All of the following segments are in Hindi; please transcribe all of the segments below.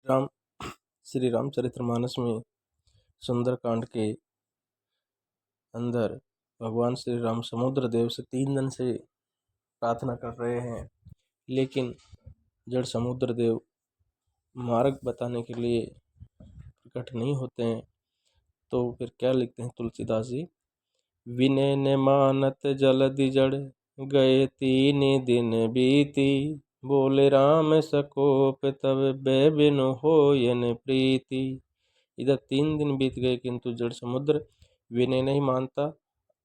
राम श्री रामचरितमानस में सुंदरकांड के अंदर भगवान श्री राम समुद्र देव से 3 दिन से प्रार्थना कर रहे हैं, लेकिन जड़ समुद्र देव मार्ग बताने के लिए प्रकट नहीं होते हैं। तो फिर क्या लिखते हैं तुलसीदास जी, विनय ने मानत जलधि जड़ गए 3 दिन बीती, बोले राम सकोप तब बै बिनु होयन प्रीति। इधर 3 दिन बीत गए किंतु जड़ समुद्र विनय नहीं मानता।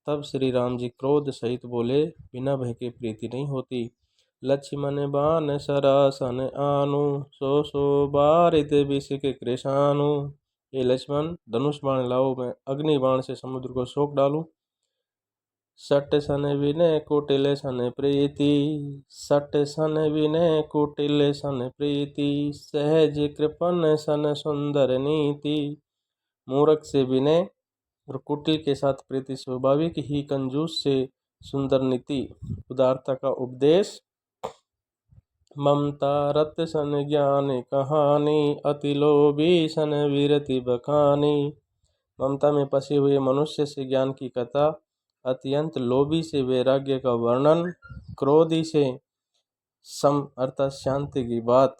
तब श्री राम जी क्रोध सहित बोले, बिना भय के प्रीति नहीं होती। लक्ष्मण बाण सरासन आनु, सो बारित विषिक कृषानु। ये लक्ष्मण धनुष बाण लाओ, मैं अग्नि बाण से समुद्र को सोख डालूं। सट सन विनय कुटिल सन प्रीति, सट सन विनय कुटिल सन प्रीति, सहज कृपन सन सुंदर नीति। मूर्ख से विनय और कुटिल के साथ प्रीति स्वाभाविक ही, कंजूस से सुंदर नीति उदारता का उपदेश। ममता रत सन ज्ञान कहानी, अति लोभी सन वीरति बखानी। ममता में फंसे हुए मनुष्य से ज्ञान की कथा, अत्यंत लोभी से वैराग्य का वर्णन, क्रोधी से सम अर्थात शांति की बात,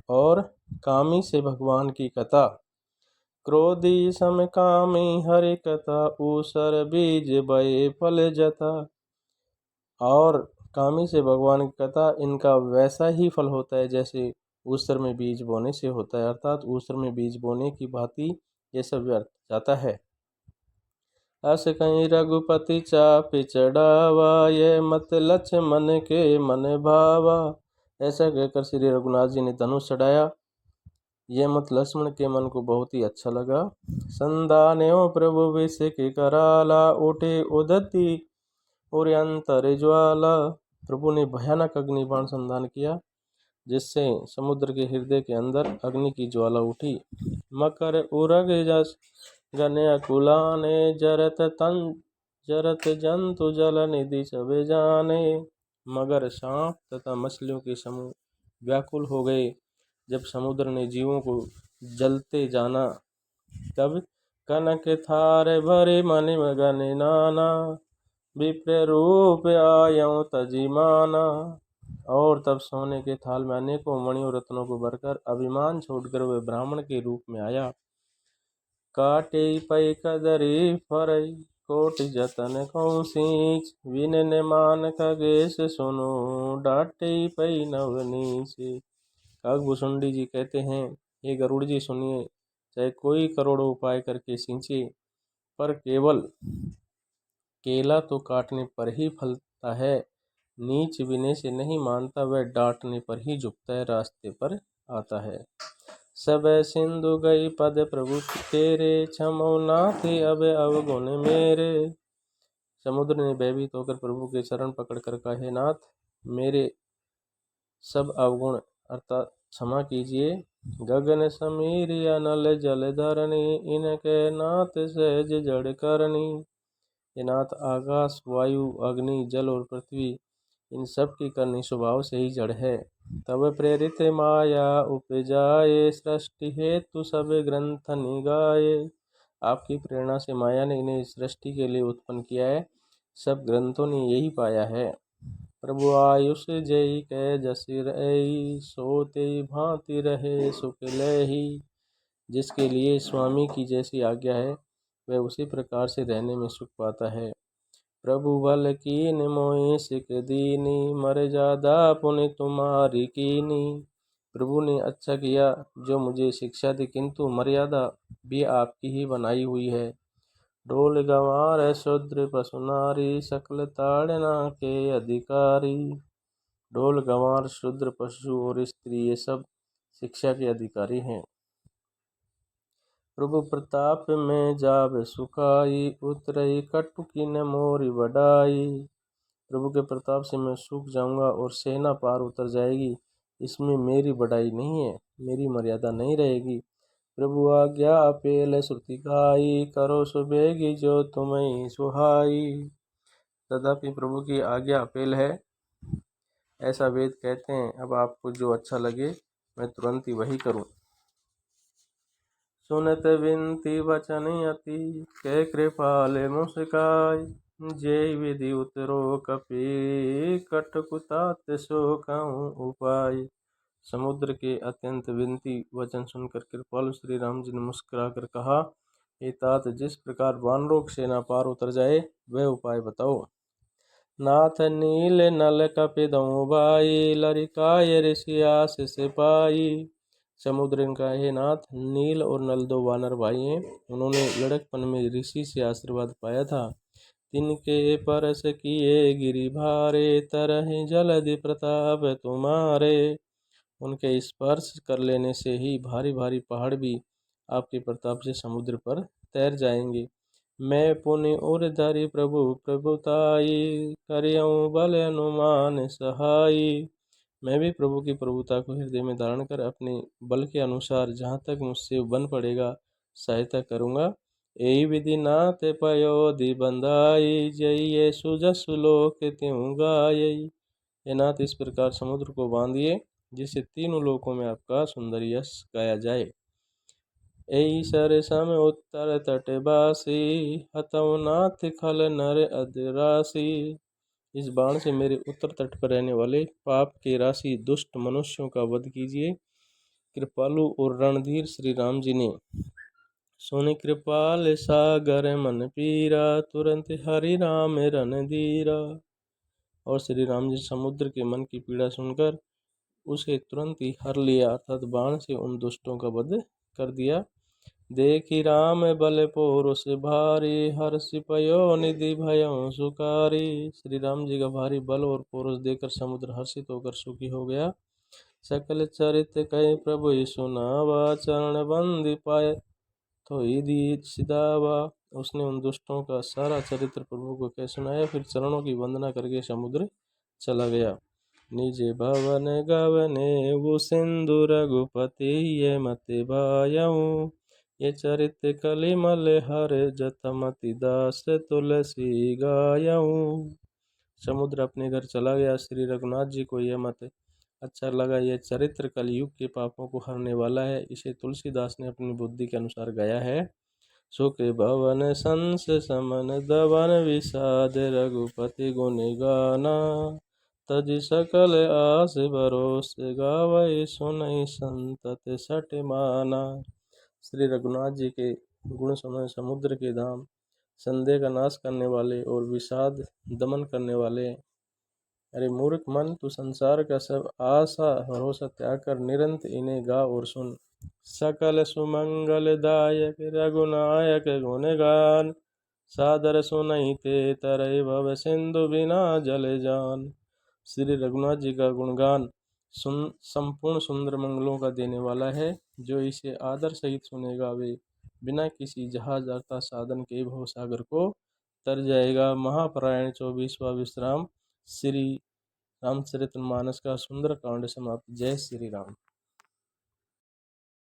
और कामी से भगवान की कथा। क्रोधी सम कामी हरि कथा, ऊसर बीज बये फल जता। और कामी से भगवान की कथा, इनका वैसा ही फल होता है जैसे ऊसर में बीज बोने से होता है, अर्थात ऊसर में बीज बोने की भांति ये सब व्यर्थ जाता है। अस कहीं रघुपति चाप चढ़ावा, ये मत लक्ष्मण के मन भावा। ऐसा कहकर श्री रघुनाथ जी ने धनुष चढ़ाया, ये मत लक्ष्मण के मन को बहुत ही अच्छा लगा। संदान्यो प्रभु विषिक कराला, उठे उदती और अंतर ज्वाला। प्रभु ने भयानक अग्नि बाण संधान किया, जिससे समुद्र के हृदय के अंदर अग्नि की ज्वाला उठी। मकर उरग जस गन्य कुलाने, जरत जंतु जल निधि सब जाने। मगर सांप तथा मछलियों के समूह व्याकुल हो गए जब समुद्र ने जीवों को जलते जाना। तब कनक थार भरे मन मगन नाना, विप्र रूप आयौ तजिमाना। और तब सोने के थाल में अनेकों मणियों रत्नों को भरकर अभिमान छोड़कर वह ब्राह्मण के रूप में आया। काटे पै कदरी फरई, कोट जतन कौ सींच, विनय मान खगेश सुनो, डाटे पै नवनीच। काकभूषुंडी जी कहते हैं, ये गरुड़ जी सुनिए, चाहे कोई करोड़ों उपाय करके सींचे, पर केवल केला तो काटने पर ही फलता है। नीच विनय से नहीं मानता, वह डांटने पर ही झुकता है, रास्ते पर आता है। सब सिंधु गई पद प्रभु तेरे, क्षमो नाथ अब अवगुण मेरे। समुद्र ने भयभीत होकर प्रभु के चरण पकड़कर कहे, नाथ मेरे सब अवगुण अर्थात क्षमा कीजिए। गगन समीर अनल जल धरणी, इनके नाथ सहज जड़ करनी। ये नाथ आकाश वायु अग्नि जल और पृथ्वी, इन सब की करनी स्वभाव से ही जड़ है। तब प्रेरित माया उपजाए, सृष्टि हेतु सब ग्रंथ निगाए। आपकी प्रेरणा से माया ने इन्हें सृष्टि के लिए उत्पन्न किया है, सब ग्रंथों ने यही पाया है। प्रभु आयुष जय कै जसि रही, सोते भांति रहे सुख लही। जिसके लिए स्वामी की जैसी आज्ञा है, वह उसी प्रकार से रहने में सुख पाता है। प्रभु बल कीन मोहि सिख दीनी, मर्यादा पुनि तुम्हारी कीनी। प्रभु ने अच्छा किया जो मुझे शिक्षा दी, किंतु मर्यादा भी आपकी ही बनाई हुई है। ढोल गंवार शूद्र पशु नारी, सकल ताड़ना के अधिकारी। ढोल गंवार शूद्र पशु और स्त्री ये सब शिक्षा के अधिकारी हैं। प्रभु प्रताप में जाब सुखाई, उतरई कटुकी न मोरी बढ़ाई। प्रभु के प्रताप से मैं सूख जाऊंगा और सेना पार उतर जाएगी, इसमें मेरी बढ़ाई नहीं है, मेरी मर्यादा नहीं रहेगी। प्रभु आज्ञा अपेल श्रुति गाई, करो सुबेगी जो तुम्हें सुहाई। तथापि प्रभु की आज्ञा अपेल है, ऐसा वेद कहते हैं। अब आपको जो अच्छा लगे मैं तुरंत ही वही करूं। सुनत विनती वचन अति, कै कृपाल मुस्काय। जय विधि उतरो कपि, कटकुतात सो कहूँ उपाय। समुद्र के अत्यंत विनती वचन सुनकर कृपालु श्री राम जी ने मुस्कुराकर कहा, हे तात, जिस प्रकार वानरों की सेना पार उतर जाए वह उपाय बताओ। नाथ नील नल कपिदऊ भाई, लरिकाय ऋषि आशीष पाई। समुद्र ने कहा, हे नाथ, नील और नल दो वानर भाई हैं, उन्होंने लड़कपन में ऋषि से आशीर्वाद पाया था। तिनके परस किए गिरि भारे, तरहि जलधि प्रताप तुम्हारे। उनके स्पर्श कर लेने से ही भारी भारी पहाड़ भी आपके प्रताप से समुद्र पर तैर जाएंगे। मैं पुनि उर धरि प्रभु प्रभुताई, करियऊँ बल अनुमान सहाई। मैं भी प्रभु की प्रभुता को हृदय में धारण कर अपने बल के अनुसार जहाँ तक मुझसे बन पड़ेगा सहायता करूँगा। यही विधि नाथ पयोधि बंधाई, जइये सुजसु लोक त्यों गायै। हे नाथ, इस प्रकार समुद्र को बांधिए जिससे तीनों लोकों में आपका सुंदर यश गाया जाए। ऐ सर सम उत्तर तट बासी, हतऊ नाथ खल नर अधरासी। इस बाण से मेरे उत्तर तट पर रहने वाले पाप के राशि दुष्ट मनुष्यों का वध कीजिए। कृपालु और रणधीर श्री राम जी ने सुनि कृपाल सागर मन पीरा, तुरंत हरि राम रणधीरा। और श्री राम जी समुद्र के मन की पीड़ा सुनकर उसे तुरंत ही हर लिया, अर्थात बाण से उन दुष्टों का वध कर दिया। देखी राम बल पौरुष भारी, हर्षि पयो निधि भयउ सुकारी। श्री राम जी का भारी बल और पौरुष देखकर समुद्र हर्षित होकर सुखी हो गया। सकल चरित कहे प्रभु सुनावा, चरण बंदी पाए तो दी सिदावा। उसने उन दुष्टों का सारा चरित्र प्रभु को कह सुनाया, फिर चरणों की वंदना करके समुद्र चला गया। निज भवन गवने वो सिंधु रघुपति, ये मति भायऊ। ये चरित कलिमल हर जतमति दास, तुलसी गायऊ। समुद्र अपने घर चला गया। श्री रघुनाथ जी को यह मत अच्छा लगा। यह चरित्र कलयुग के पापों को हरने वाला है। इसे तुलसीदास ने अपनी बुद्धि के अनुसार गाया है। सुख भवन संस समन दवन, विषाद रघुपति गुण गाना। तज सकल आस भरोस, गावै सुनई संतत सठ माना। श्री रघुनाथ जी के गुण सुनो, समुद्र के धाम, संदेह का नाश करने वाले और विषाद दमन करने वाले। अरे मूर्ख मन, तू संसार का सब आशा भरोसा त्याग कर निरंतर इन्हें गा और सुन। सकल सुमंगल दायक रघुनायक गुण गान, सादर सुनई ते तरई भव सिंधु बिना जल जान। श्री रघुनाथ जी का गुणगान संपूर्ण सुंदर मंगलों का देने वाला है। जो इसे आदर सहित सुनेगा वे बिना किसी जहाज अर्थात साधन के भव सागर को तर जाएगा। महापरायण 24वां विश्राम। श्री रामचरितमानस का सुंदर कांड समाप्त। जय श्री राम।